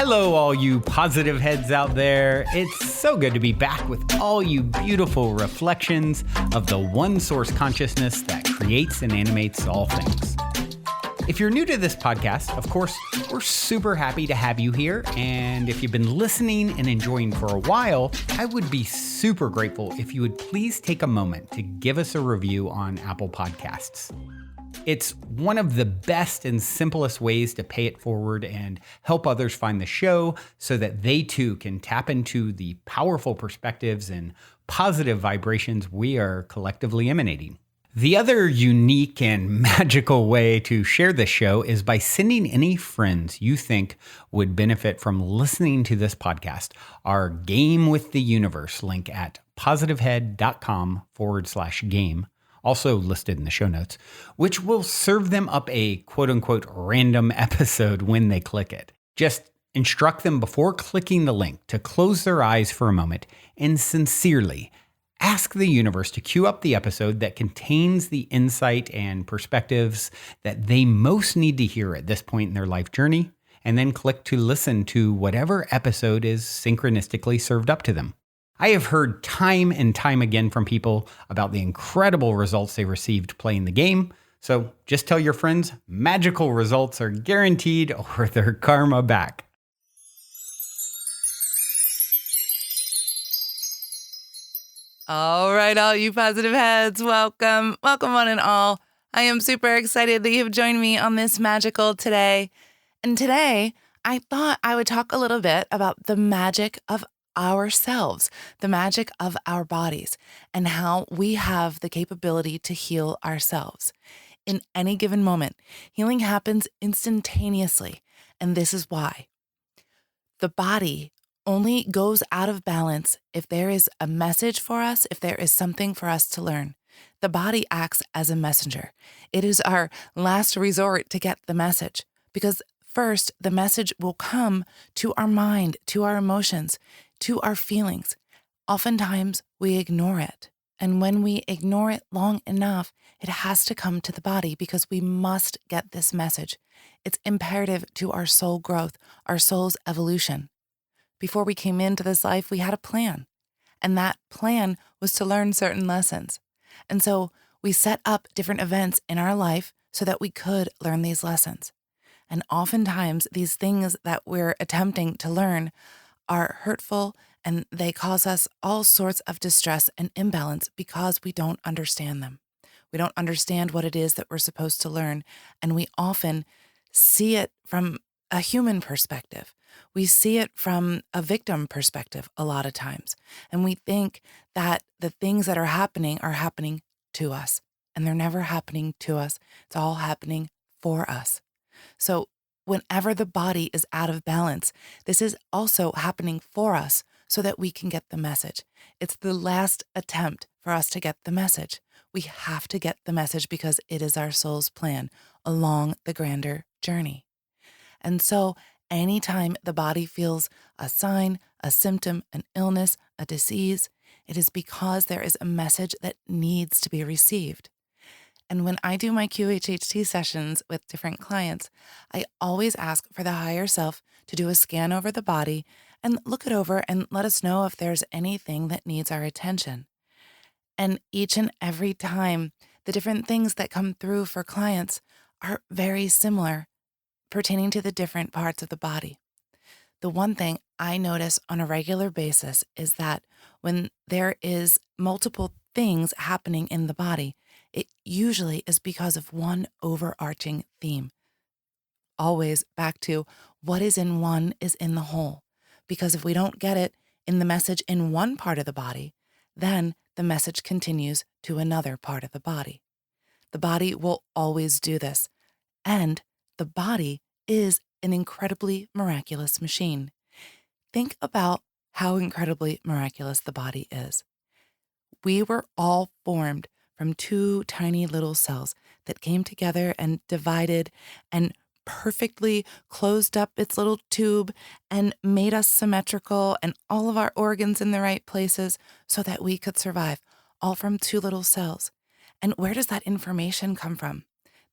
Hello, all you positive heads out there. It's so good to be back with all you beautiful reflections of the one source consciousness that creates and animates all things. If you're new to this podcast, of course, we're super happy to have you here. And if you've been listening and enjoying for a while, I would be super grateful if you would please take a moment to give us a review on Apple Podcasts. It's one of the best and simplest ways to pay it forward and help others find the show so that they too can tap into the powerful perspectives and positive vibrations we are collectively emanating. The other unique and magical way to share this show is by sending any friends you think would benefit from listening to this podcast our Game with the Universe link at positivehead.com/game. Also listed in the show notes, which will serve them up a quote-unquote random episode when they click it. Just instruct them before clicking the link to close their eyes for a moment and sincerely ask the universe to cue up the episode that contains the insight and perspectives that they most need to hear at this point in their life journey, and then click to listen to whatever episode is synchronistically served up to them. I have heard time and time again from people about the incredible results they received playing the game. So just tell your friends magical results are guaranteed or their karma back. All right, all you positive heads, welcome. Welcome one and all. I am super excited that you've joined me on this magical today. And today, I thought I would talk a little bit about the magic of ourselves, the magic of our bodies, and how we have the capability to heal ourselves. In any given moment, healing happens instantaneously, and this is why. The body only goes out of balance if there is a message for us, if there is something for us to learn. The body acts as a messenger. It is our last resort to get the message, because first, the message will come to our mind, to our emotions, to our feelings. Oftentimes, we ignore it. And when we ignore it long enough, it has to come to the body because we must get this message. It's imperative to our soul growth, our soul's evolution. Before we came into this life, we had a plan. And that plan was to learn certain lessons. And so we set up different events in our life so that we could learn these lessons. And oftentimes, these things that we're attempting to learn are hurtful, and they cause us all sorts of distress and imbalance because we don't understand them. We don't understand what it is that we're supposed to learn, and we often see it from a human perspective. We see it from a victim perspective a lot of times, and we think that the things that are happening to us, and they're never happening to us. It's all happening for us. So whenever the body is out of balance, this is also happening for us so that we can get the message. It's the last attempt for us to get the message. We have to get the message because it is our soul's plan along the grander journey. And so anytime the body feels a sign, a symptom, an illness, a disease, it is because there is a message that needs to be received. And when I do my QHHT sessions with different clients, I always ask for the higher self to do a scan over the body and look it over and let us know if there's anything that needs our attention. And each and every time, the different things that come through for clients are very similar, pertaining to the different parts of the body. The one thing I notice on a regular basis is that when there is multiple things happening in the body, it usually is because of one overarching theme. Always back to what is in one is in the whole. Because if we don't get it in the message in one part of the body, then the message continues to another part of the body. The body will always do this. And the body is an incredibly miraculous machine. Think about how incredibly miraculous the body is. We were all formed from two tiny little cells that came together and divided and perfectly closed up its little tube and made us symmetrical and all of our organs in the right places so that we could survive, all from two little cells. And where does that information come from?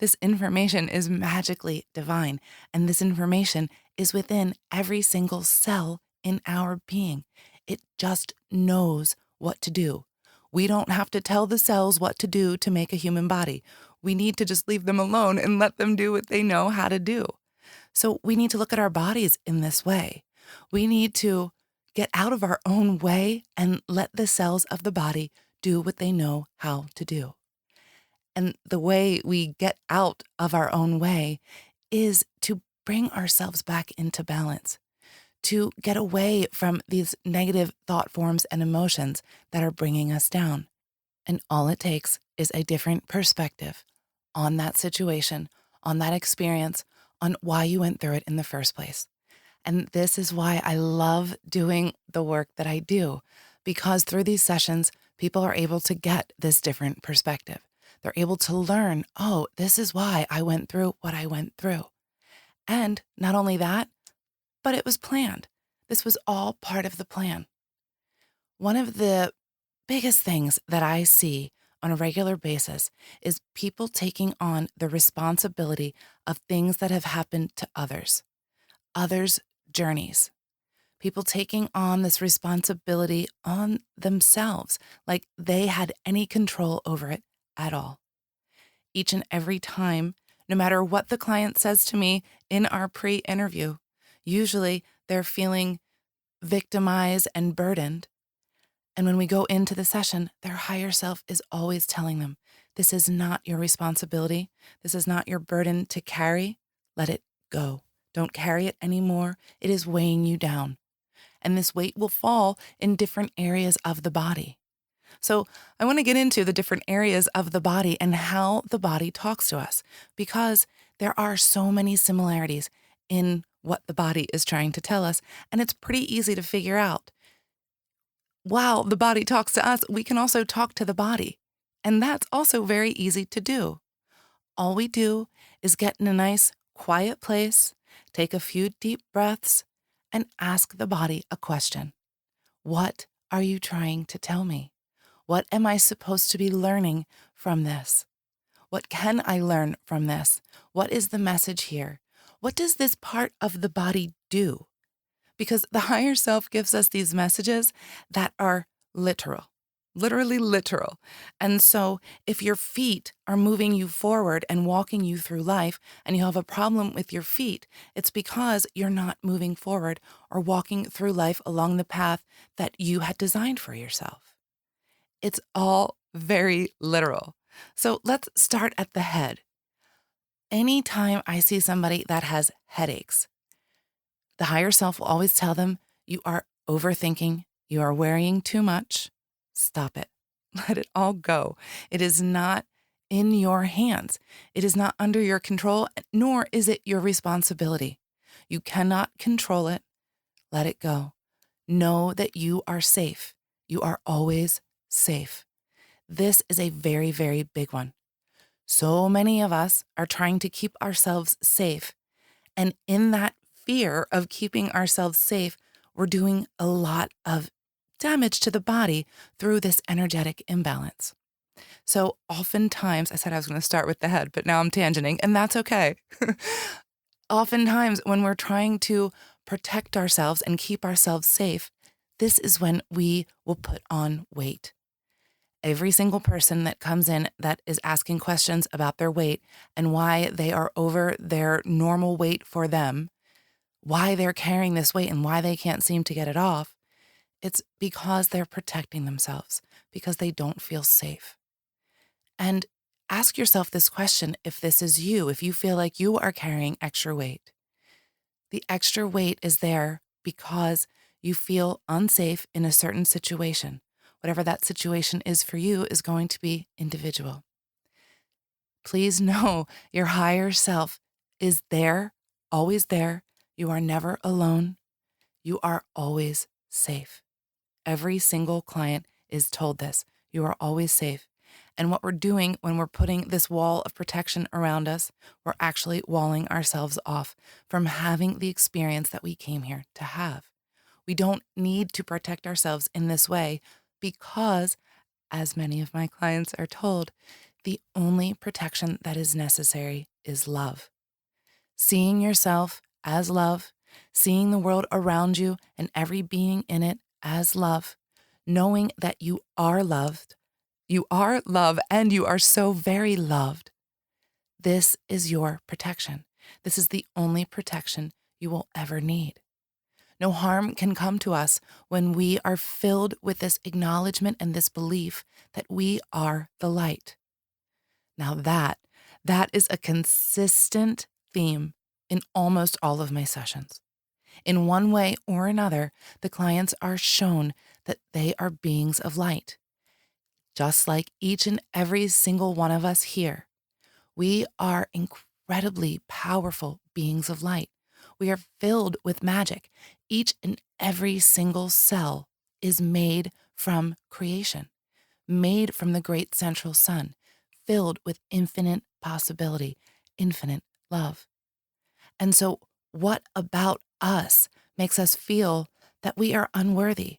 This information is magically divine, and this information is within every single cell in our being. It just knows what to do. We don't have to tell the cells what to do to make a human body. We need to just leave them alone and let them do what they know how to do. So we need to look at our bodies in this way. We need to get out of our own way and let the cells of the body do what they know how to do. And the way we get out of our own way is to bring ourselves back into balance, to get away from these negative thought forms and emotions that are bringing us down. And all it takes is a different perspective on that situation, on that experience, on why you went through it in the first place. And this is why I love doing the work that I do, because through these sessions, people are able to get this different perspective. They're able to learn, oh, this is why I went through what I went through. And not only that, but it was planned. This was all part of the plan. One of the biggest things that I see on a regular basis is people taking on the responsibility of things that have happened to others' journeys. People taking on this responsibility on themselves, like they had any control over it at all. Each and every time, no matter what the client says to me in our pre-interview, usually they're feeling victimized and burdened. And when we go into the session, their higher self is always telling them, this is not your responsibility. This is not your burden to carry. Let it go. Don't carry it anymore. It is weighing you down. And this weight will fall in different areas of the body. So I want to get into the different areas of the body and how the body talks to us, because there are so many similarities in what the body is trying to tell us. And it's pretty easy to figure out. While the body talks to us, we can also talk to the body. And that's also very easy to do. All we do is get in a nice, quiet place, take a few deep breaths, and ask the body a question. What are you trying to tell me? What am I supposed to be learning from this? What can I learn from this? What is the message here? What does this part of the body do? Because the higher self gives us these messages that are literal, literally literal. And so if your feet are moving you forward and walking you through life and you have a problem with your feet, it's because you're not moving forward or walking through life along the path that you had designed for yourself. It's all very literal. So let's start at the head. Anytime I see somebody that has headaches, the higher self will always tell them, you are overthinking, you are worrying too much. Stop it. Let it all go. It is not in your hands. It is not under your control, nor is it your responsibility. You cannot control it. Let it go. Know that you are safe. You are always safe. This is a very, very big one. So many of us are trying to keep ourselves safe. And in that fear of keeping ourselves safe, we're doing a lot of damage to the body through this energetic imbalance. So oftentimes, I said I was going to start with the head, but now I'm tangenting, and that's okay. Oftentimes, when we're trying to protect ourselves and keep ourselves safe, this is when we will put on weight. Every single person that comes in that is asking questions about their weight and why they are over their normal weight for them, why they're carrying this weight and why they can't seem to get it off, it's because they're protecting themselves, because they don't feel safe. And ask yourself this question if this is you, if you feel like you are carrying extra weight. The extra weight is there because you feel unsafe in a certain situation. Whatever that situation is for you is going to be individual. Please know your higher self is there, always there. You are never alone. You are always safe. Every single client is told this. You are always safe. And what we're doing when we're putting this wall of protection around us, we're actually walling ourselves off from having the experience that we came here to have. We don't need to protect ourselves in this way because, as many of my clients are told, the only protection that is necessary is love. Seeing yourself as love, seeing the world around you and every being in it as love, knowing that you are loved, you are love, and you are so very loved. This is your protection. This is the only protection you will ever need. No harm can come to us when we are filled with this acknowledgement and this belief that we are the light. Now that is a consistent theme in almost all of my sessions. In one way or another, the clients are shown that they are beings of light. Just like each and every single one of us here, we are incredibly powerful beings of light. We are filled with magic. Each and every single cell is made from creation, made from the great central sun, filled with infinite possibility, infinite love. And so, what about us makes us feel that we are unworthy?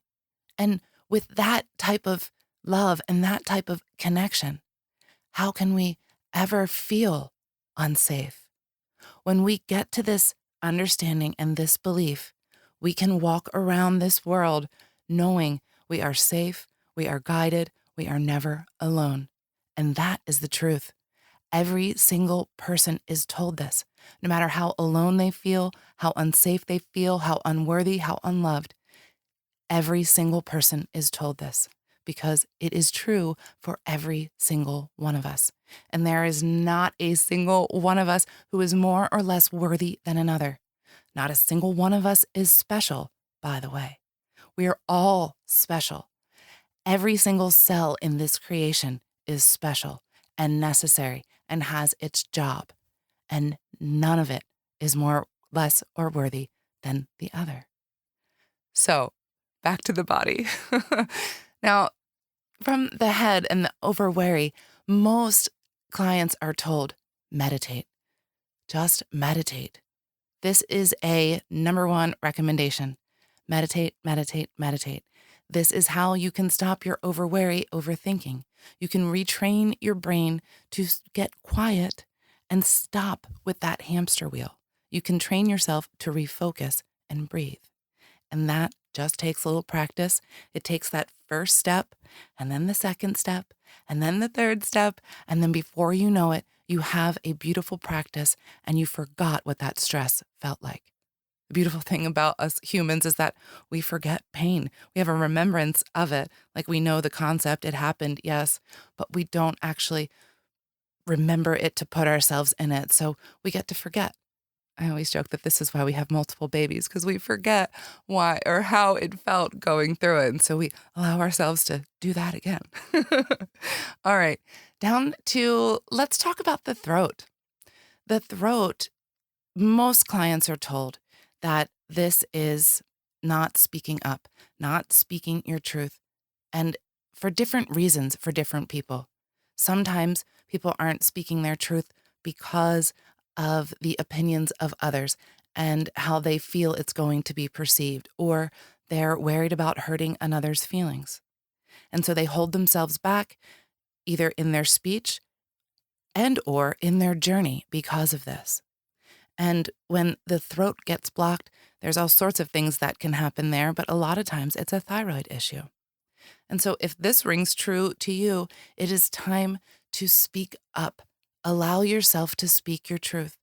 And with that type of love and that type of connection, how can we ever feel unsafe? When we get to this understanding and this belief, we can walk around this world knowing we are safe, we are guided, we are never alone. And that is the truth. Every single person is told this, no matter how alone they feel, how unsafe they feel, how unworthy, how unloved. Every single person is told this because it is true for every single one of us. And there is not a single one of us who is more or less worthy than another. Not a single one of us is special, by the way. We are all special. Every single cell in this creation is special and necessary and has its job. And none of it is more, less, or worthy than the other. So, back to the body. Now, from the head and the overwary, most clients are told, meditate. Just meditate. This is a number one recommendation. Meditate, meditate, meditate. This is how you can stop your overwary overthinking. You can retrain your brain to get quiet and stop with that hamster wheel. You can train yourself to refocus and breathe. And that just takes a little practice. It takes that first step, and then the second step, and then the third step. And then before you know it, you have a beautiful practice and you forgot what that stress felt like. The beautiful thing about us humans is that we forget pain. We have a remembrance of it. Like we know the concept, it happened, yes, but we don't actually remember it to put ourselves in it. So we get to forget. I always joke that this is why we have multiple babies, because we forget why or how it felt going through it. And so we allow ourselves to do that again. All right, down to, let's talk about the throat. The throat, most clients are told that this is not speaking up, not speaking your truth, and for different reasons for different people. Sometimes people aren't speaking their truth because of the opinions of others and how they feel it's going to be perceived, or they're worried about hurting another's feelings. And so they hold themselves back either in their speech and or in their journey because of this. And when the throat gets blocked, there's all sorts of things that can happen there, but a lot of times it's a thyroid issue. And so if this rings true to you, it is time to speak up. Allow yourself to speak your truth.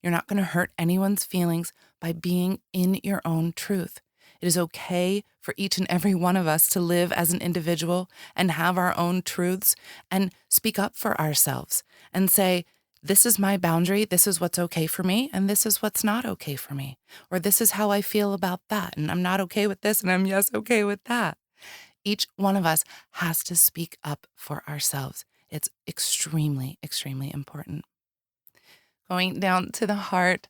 You're not going to hurt anyone's feelings by being in your own truth. It is okay for each and every one of us to live as an individual and have our own truths and speak up for ourselves and say, this is my boundary, this is what's okay for me, and this is what's not okay for me. Or this is how I feel about that, and I'm not okay with this, and I'm yes okay with that. Each one of us has to speak up for ourselves. It's extremely, extremely important. Going down to the heart,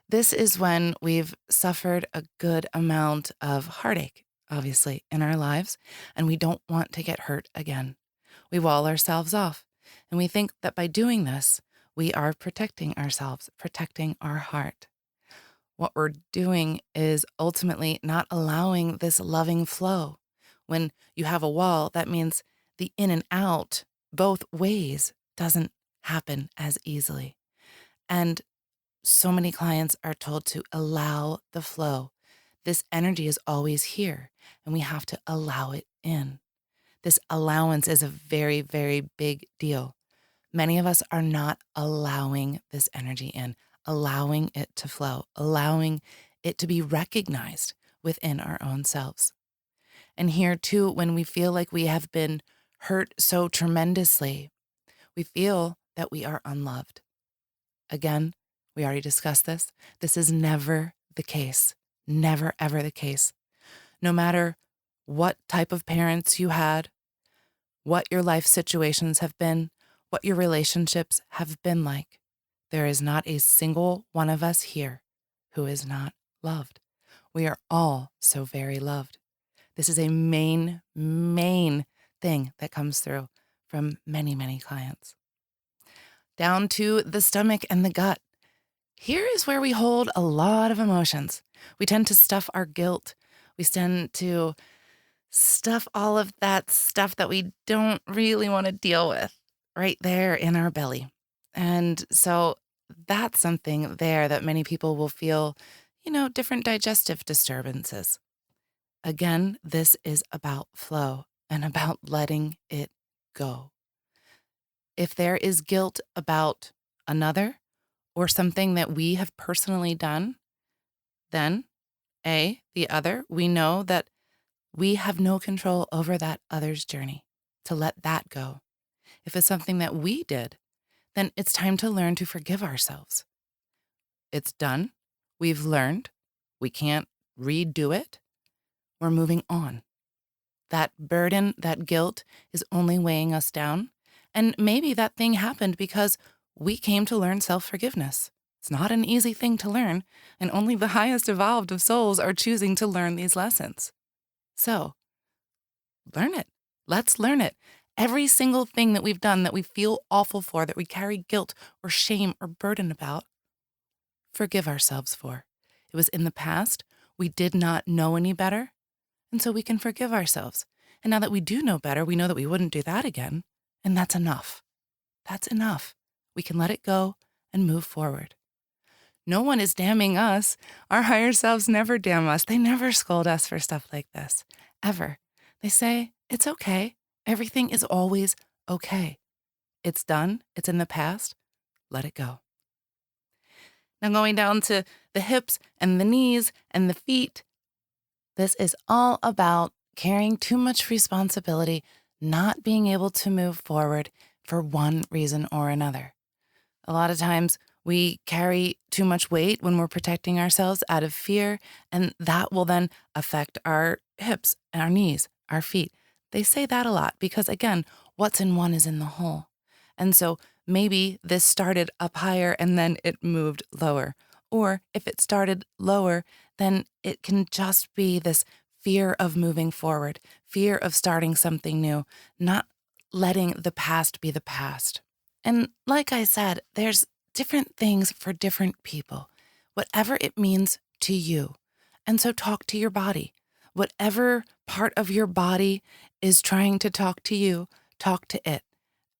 this is when we've suffered a good amount of heartache, obviously, in our lives, and we don't want to get hurt again. We wall ourselves off, and we think that by doing this, we are protecting ourselves, protecting our heart. What we're doing is ultimately not allowing this loving flow. When you have a wall, that means the in and out both ways doesn't happen as easily. And so many clients are told to allow the flow. This energy is always here, and we have to allow it in. This allowance is a very, very big deal. Many of us are not allowing this energy in, allowing it to flow, allowing it to be recognized within our own selves. And here too, when we feel like we have been hurt so tremendously, we feel that we are unloved. Again, we already discussed this. This is never the case. Never, ever the case. No matter what type of parents you had, what your life situations have been, what your relationships have been like, there is not a single one of us here who is not loved. We are all so very loved. This is a main thing that comes through from many, many clients. Down to the stomach and the gut. Here is where we hold a lot of emotions. We tend to stuff our guilt. We tend to stuff all of that stuff that we don't really want to deal with right there in our belly. And so that's something there that many people will feel, different digestive disturbances. Again, this is about flow and about letting it go. If there is guilt about another or something that we have personally done, then the other, we know that we have no control over that other's journey, to let that go. If it's something that we did, then it's time to learn to forgive ourselves. It's done. We've learned. We can't redo it. We're moving on. That burden, that guilt is only weighing us down. And maybe that thing happened because we came to learn self-forgiveness. It's not an easy thing to learn, and only the highest evolved of souls are choosing to learn these lessons. So, learn it. Let's learn it. Every single thing that we've done that we feel awful for, that we carry guilt or shame or burden about, forgive ourselves for. It was in the past. We did not know any better, and so we can forgive ourselves. And now that we do know better, we know that we wouldn't do that again, and that's enough. That's enough. We can let it go and move forward. No one is damning us. Our higher selves never damn us. They never scold us for stuff like this, ever. They say, it's okay. Everything is always okay. It's done. It's in the past. Let it go. Now going down to the hips and the knees and the feet. This is all about carrying too much responsibility, not being able to move forward for one reason or another. A lot of times we carry too much weight when we're protecting ourselves out of fear, and that will then affect our hips, our knees, our feet. They say that a lot because, again, what's in one is in the whole. And so maybe this started up higher and then it moved lower. Or if it started lower, then it can just be this fear of moving forward, fear of starting something new, not letting the past be the past. And like I said, there's different things for different people, whatever it means to you. And so talk to your body. Whatever part of your body is trying to talk to you, talk to it.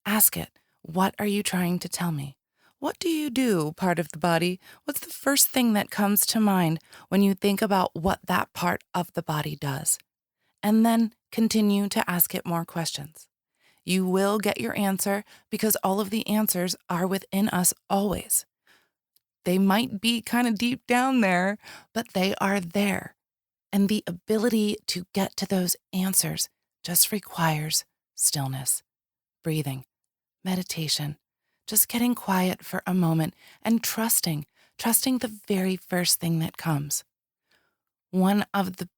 Ask it, what are you trying to tell me? What do you do, part of the body? What's the first thing that comes to mind when you think about what that part of the body does? And then continue to ask it more questions. You will get your answer because all of the answers are within us always. They might be kind of deep down there, but they are there. And the ability to get to those answers just requires stillness, breathing, meditation, just getting quiet for a moment and trusting the very first thing that comes. One of the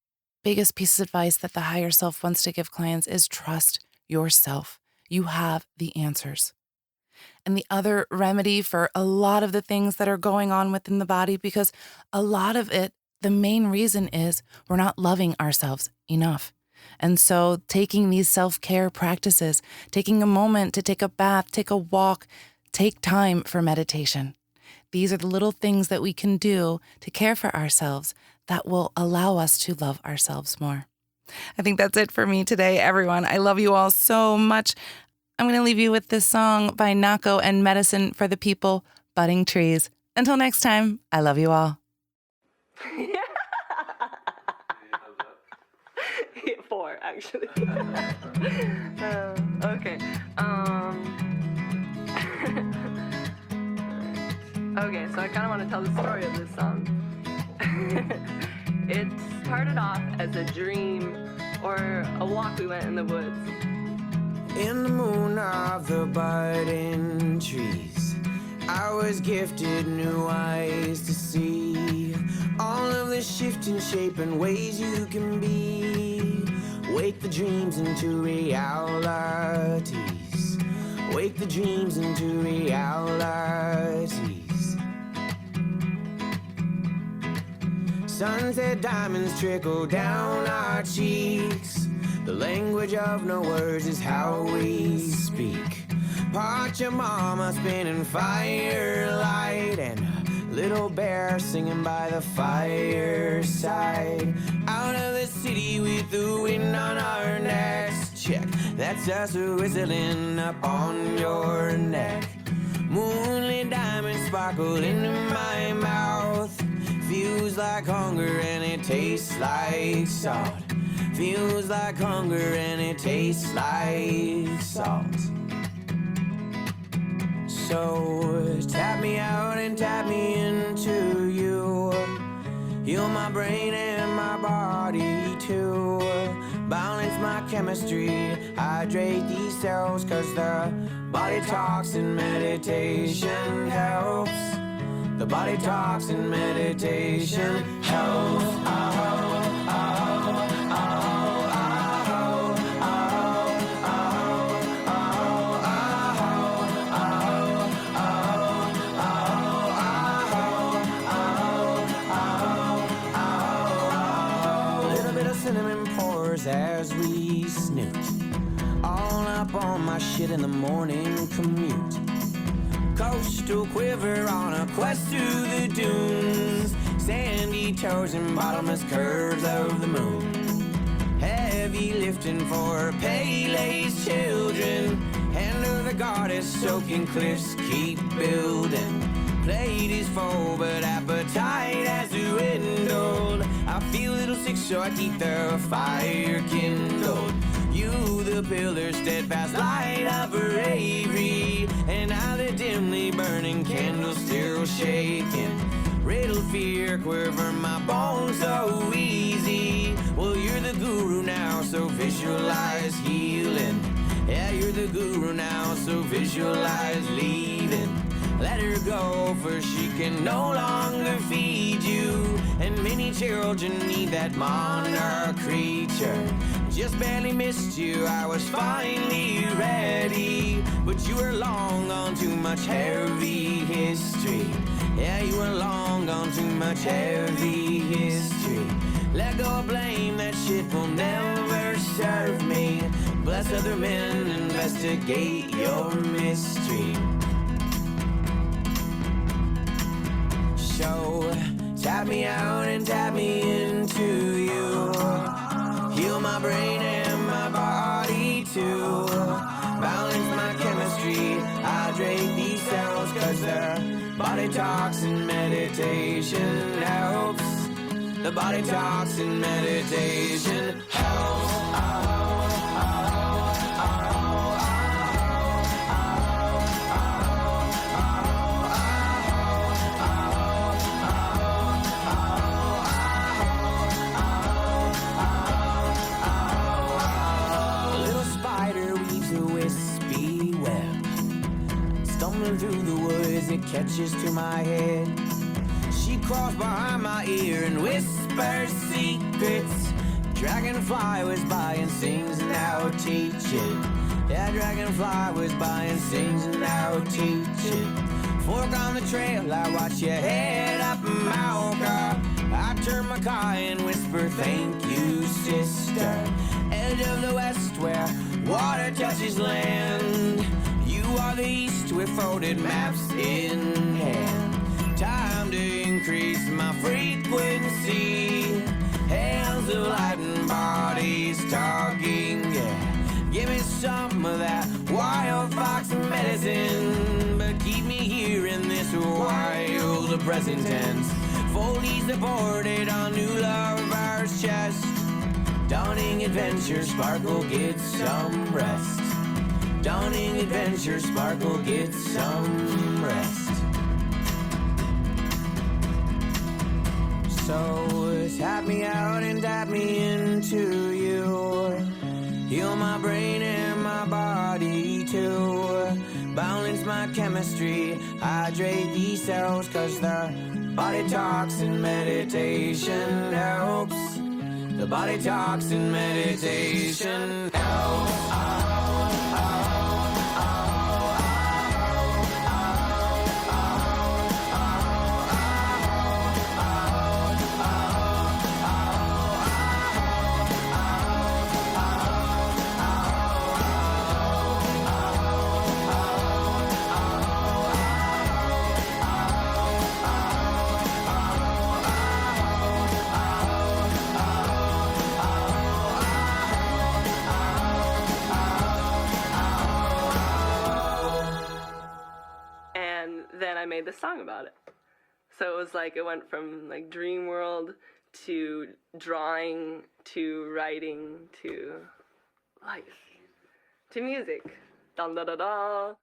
biggest pieces of advice that the higher self wants to give clients is trust yourself. You have the answers. And the other remedy for a lot of the things that are going on within the body, because a lot of it, the main reason is we're not loving ourselves enough. And so taking these self-care practices, taking a moment to take a bath, take a walk, take time for meditation. These are the little things that we can do to care for ourselves that will allow us to love ourselves more. I think that's it for me today, everyone. I love you all so much. I'm going to leave you with this song by Nako and Medicine for the People, Budding Trees. Until next time, I love you all. Yeah, 4, actually. Okay. Okay, so I kind of want to tell the story of this song. It started off as a dream or a walk we went in the woods. In the moon of the budding trees, I was gifted new eyes to see all of the shifting shape and ways you can be. Wake the dreams into realities. Wake the dreams into realities. Sunset diamonds trickle down our cheeks. The language of no words is how we speak. Part your mama spinning firelight and a little bear singing by the fireside. Out of the city with the wind on our necks. Check, that's us whistling up on your neck. Moonlit diamonds sparkle into my mouth. Feels like hunger and it tastes like salt. Feels like hunger and it tastes like salt. So tap me out and tap me into you. Heal my brain and my body too. Balance my chemistry, hydrate these cells, 'cause the body talks and meditation helps. The body talks and meditation helps. A little bit of cinnamon pours as we snoot. All up on my shit in the morning commute. Coastal quiver on a quest through the dunes. Sandy toes and bottomless curves of the moon. Heavy lifting for Pele's children. Hand of the goddess, soaking cliffs keep building. Plate is full, but appetite has dwindled. I feel a little sick, so I keep the fire kindled. You, the pillar, steadfast light of bravery, and I, the dimly burning candle, still shaking. Riddle fear, quiver my bones so easy. Well, you're the guru now, so visualize healing. Yeah, you're the guru now, so visualize leaving. Let her go, for she can no longer feed you. And many children need that monarch creature. Just barely missed you, I was finally ready. But you were long gone, too much heavy history. Yeah, you were long gone, too much heavy history. Let go of blame, that shit will never serve me. Bless other men, investigate your mystery. So, tap me out and tap me into you. Heal my brain and my body too. Balance my chemistry, hydrate these cells, 'cause the body talks and meditation helps. The body talks and meditation helps. Through the woods, it catches to my head. She crawls behind my ear and whispers secrets. Dragonfly was by and sings, now teach it. Yeah, dragonfly was by and sings, now teach it. Fork on the trail, I watch you head up Malka. I turn my car and whisper, thank you, sister. Edge of the west where water touches land. You are the east with folded maps in hand. Time to increase my frequency. Hands of light and body wild fox medicine, but keep me here in this wild present tense. Foley's deported on new lover's chest. Dawning adventure, Sparkle gets some rest. Dawning adventure, Sparkle gets some rest. So tap me out and tap me into you. Heal my brain and my body too. Balance my chemistry, hydrate these cells, 'cause the body talks and meditation helps. The body talks and meditation helps. And then I made this song about it. So it was like, it went from like dream world to drawing to writing to life to music. Dun da da da.